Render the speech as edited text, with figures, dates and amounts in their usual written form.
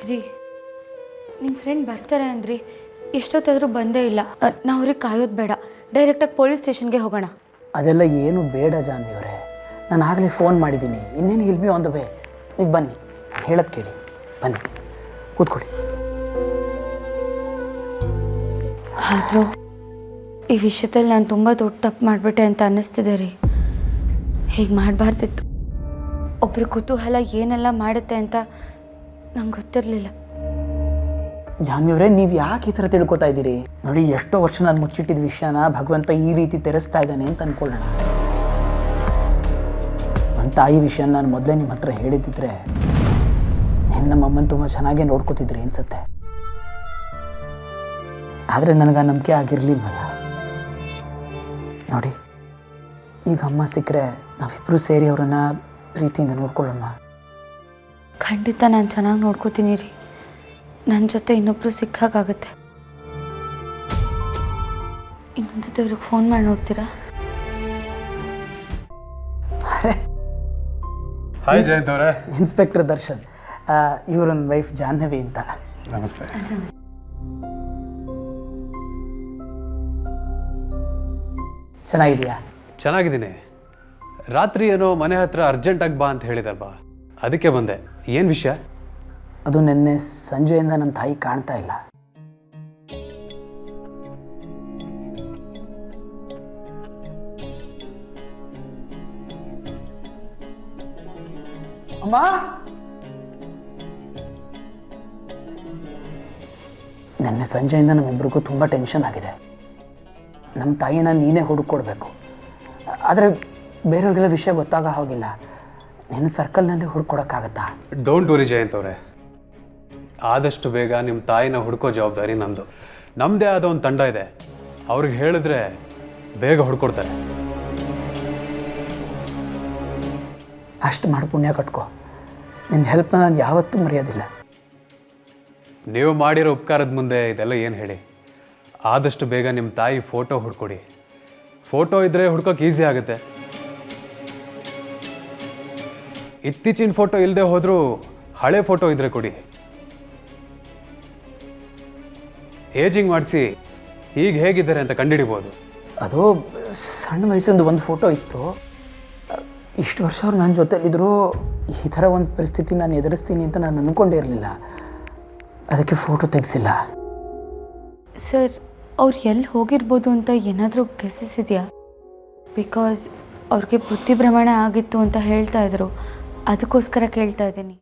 ರೀ ನಿಮ್ಮ ಫ್ರೆಂಡ್ ಬರ್ತಾರೆ ಅಂದ್ರಿ, ಎಷ್ಟೊತ್ತಾದರೂ ಬಂದೇ ಇಲ್ಲ. ನಾವು ಅವ್ರಿಗೆ ಕಾಯೋದು ಬೇಡ, ಡೈರೆಕ್ಟಾಗಿ ಪೊಲೀಸ್ ಸ್ಟೇಷನ್ಗೆ ಹೋಗೋಣ. ಅದೆಲ್ಲ ಏನು ಬೇಡ ಜಾನ್ವಿ ಅವರೇ, ನಾನು ಆಗಲೇ ಫೋನ್ ಮಾಡಿದ್ದೀನಿ. ಇನ್ನೇನು he'll be on the way. ನೀವು ಬನ್ನಿ, ನಾನು ಹೇಳೋದು ಕೇಳಿ, ಬನ್ನಿ ಕೂತ್ಕೊಳ್ಳಿ. ಆದರೂ ಈ ವಿಷಯದಲ್ಲಿ ನಾನು ತುಂಬ ದೊಡ್ಡ ತಪ್ಪು ಮಾಡಿಬಿಟ್ಟೆ ಅಂತ ಅನ್ನಿಸ್ತಿದೆ ರೀ. ಹೀಗೆ ಮಾಡಬಾರ್ದಿತ್ತು. ಒಬ್ಬರು ಕುತೂಹಲ ಏನೆಲ್ಲ ಮಾಡುತ್ತೆ ಅಂತ ನಂಗೆ ಗೊತ್ತಿರಲಿಲ್ಲ. ಜಾನ್ವಿ ಅವರೇ, ನೀವು ಯಾಕೆ ಈ ಥರ ತಿಳ್ಕೊತಾ ಇದ್ದೀರಿ? ನೋಡಿ, ಎಷ್ಟೋ ವರ್ಷ ನಾನು ಮುಚ್ಚಿಟ್ಟಿದ್ದ ವಿಷಯನ ಭಗವಂತ ಈ ರೀತಿ ತೆರೆಸ್ತಾ ಇದ್ದಾನೆ ಅಂತ ಅಂದ್ಕೊಳ್ಳೋಣ. ನನ್ನ ತಾಯಿ ವಿಷಯ ನಾನು ಮೊದಲೇ ನಿಮ್ಮ ಹತ್ರ ಹೇಳಿದ್ದಿದ್ರೆ ನೀವು ನಮ್ಮಮ್ಮನ ತುಂಬ ಚೆನ್ನಾಗೇ ನೋಡ್ಕೋತಿದ್ರಿ ಅನ್ಸುತ್ತೆ. ಆದರೆ ನನಗೆ ಆ ನಂಬಿಕೆ ಆಗಿರಲಿಲ್ವಲ್ಲ. ನೋಡಿ, ಈಗ ಅಮ್ಮ ಸಿಕ್ಕರೆ ನಾವಿಬ್ಬರು ಸೇರಿ ಅವರನ್ನು ಪ್ರೀತಿಯಿಂದ ನೋಡ್ಕೊಳ್ಳೋಣ. ಖಂಡಿತ ನಾನು ಚೆನ್ನಾಗಿ ನೋಡ್ಕೋತೀನಿ ರೀ. ನನ್ನ ಜೊತೆ ಇನ್ನೊಬ್ಬರು ಸಿಕ್ಕಾಗುತ್ತೆ. ಇನ್ನೊಂದು ಜೊತೆ ಅವ್ರಿಗೆ ಫೋನ್ ಮಾಡಿ ನೋಡ್ತೀರಾ? ಅರೆ, ಹಾಯ್ ಜಯಂತ್ ಅವರೇ. ಇನ್ಸ್ಪೆಕ್ಟರ್ ದರ್ಶನ್, ಇವ್ರ ನನ್ನ ವೈಫ್ ಜಾಹ್ನವಿ ಅಂತ. ನಮಸ್ತೆ. ಚೆನ್ನಾಗಿದೆಯಾ? ಚೆನ್ನಾಗಿದ್ದೀನಿ. ರಾತ್ರಿ ಏನೋ ಮನೆ ಹತ್ರ ಅರ್ಜೆಂಟಾಗಿ ಬಾ ಅಂತ ಹೇಳಿದಲ್ವಾ, ಅದಕ್ಕೆ ಬಂದೆ. ಏನು ವಿಷಯ? ಅದು ನಿನ್ನೆ ಸಂಜೆಯಿಂದ ನಮ್ಮ ತಾಯಿ ಕಾಣ್ತಾ ಇಲ್ಲ. ಅಮ್ಮ, ನಿನ್ನೆ ಸಂಜೆಯಿಂದ ನಮ್ಮಿಬ್ರಿಗೂ ತುಂಬ ಟೆನ್ಷನ್ ಆಗಿದೆ. ನಮ್ಮ ತಾಯಿನ ನೀನೇ ಹುಡುಕೊಡ್ಬೇಕು. ಆದರೆ ಬೇರೆಯವ್ರಿಗೆಲ್ಲ ವಿಷಯ ಗೊತ್ತಾಗೋ ಹೋಗಿಲ್ಲ. ನಿನ್ನ ಸರ್ಕಲ್ನಲ್ಲಿ ಹುಡ್ಕೊಡೋಕ್ಕಾಗತ್ತಾ? ಡೋಂಟ್ ವರಿ ಜಯಂತ್ ಅವರೇ, ಆದಷ್ಟು ಬೇಗ ನಿಮ್ಮ ತಾಯಿನ ಹುಡ್ಕೋ ಜವಾಬ್ದಾರಿ ನಂದು. ನಮ್ಮದೇ ಆದ ಒಂದು ತಂಡ ಇದೆ, ಅವ್ರಿಗೆ ಹೇಳಿದ್ರೆ ಬೇಗ ಹುಡ್ಕೊಡ್ತಾರೆ. ಅಷ್ಟು ಮಾಡಿ ಪುಣ್ಯ ಕಟ್ಕೋ. ನಿನ್ನ ಹೆಲ್ಪ್ನ ನಾನು ಯಾವತ್ತೂ ಮರೆಯೋದಿಲ್ಲ. ನೀವು ಮಾಡಿರೋ ಉಪಕಾರದ ಮುಂದೆ ಇದೆಲ್ಲ ಏನು ಹೇಳಿ. ಆದಷ್ಟು ಬೇಗ ನಿಮ್ಮ ತಾಯಿ ಫೋಟೋ ಹುಡ್ಕೊಡಿ. ಫೋಟೋ ಇದ್ದರೆ ಹುಡ್ಕೋಕೆ ಈಸಿ ಆಗುತ್ತೆ. ಇತ್ತೀಚಿನ ಫೋಟೋ ಇಲ್ಲದೆ ಹೋದರೂ ಹಳೆ ಫೋಟೋ ಇದ್ದರೆ ಕೊಡಿ. ಏಜಿಂಗ್ ಮಾಡಿಸಿ ಈಗ ಹೇಗಿದ್ದಾರೆ ಅಂತ ಕಂಡುಹಿಡಿಬೋದು. ಅದು ಸಣ್ಣ ವಯಸ್ಸಿಂದು ಒಂದು ಫೋಟೋ ಇತ್ತು. ಇಷ್ಟು ವರ್ಷ ಅವ್ರು ನನ್ನ ಜೊತೆಲಿದ್ದರೂ ಈ ಥರ ಒಂದು ಪರಿಸ್ಥಿತಿ ನಾನು ಎದುರಿಸ್ತೀನಿ ಅಂತ ನಾನು ಅಂದ್ಕೊಂಡೇ ಇರಲಿಲ್ಲ. ಅದಕ್ಕೆ ಫೋಟೋ ತೆಗೆಸಿಲ್ಲ. ಸರ್, ಅವ್ರು ಎಲ್ಲಿ ಹೋಗಿರ್ಬೋದು ಅಂತ ಏನಾದರೂ ಗೆಸಸ್ ಇದೆಯಾ? ಬಿಕಾಸ್ ಅವ್ರಿಗೆ ಬುದ್ಧಿ ಭ್ರಮಣ ಆಗಿತ್ತು ಅಂತ ಹೇಳ್ತಾ ಇದ್ರು. ಅದಕ್ಕೋಸ್ಕರ ಕೇಳ್ತಾ ಇದ್ದೀನಿ.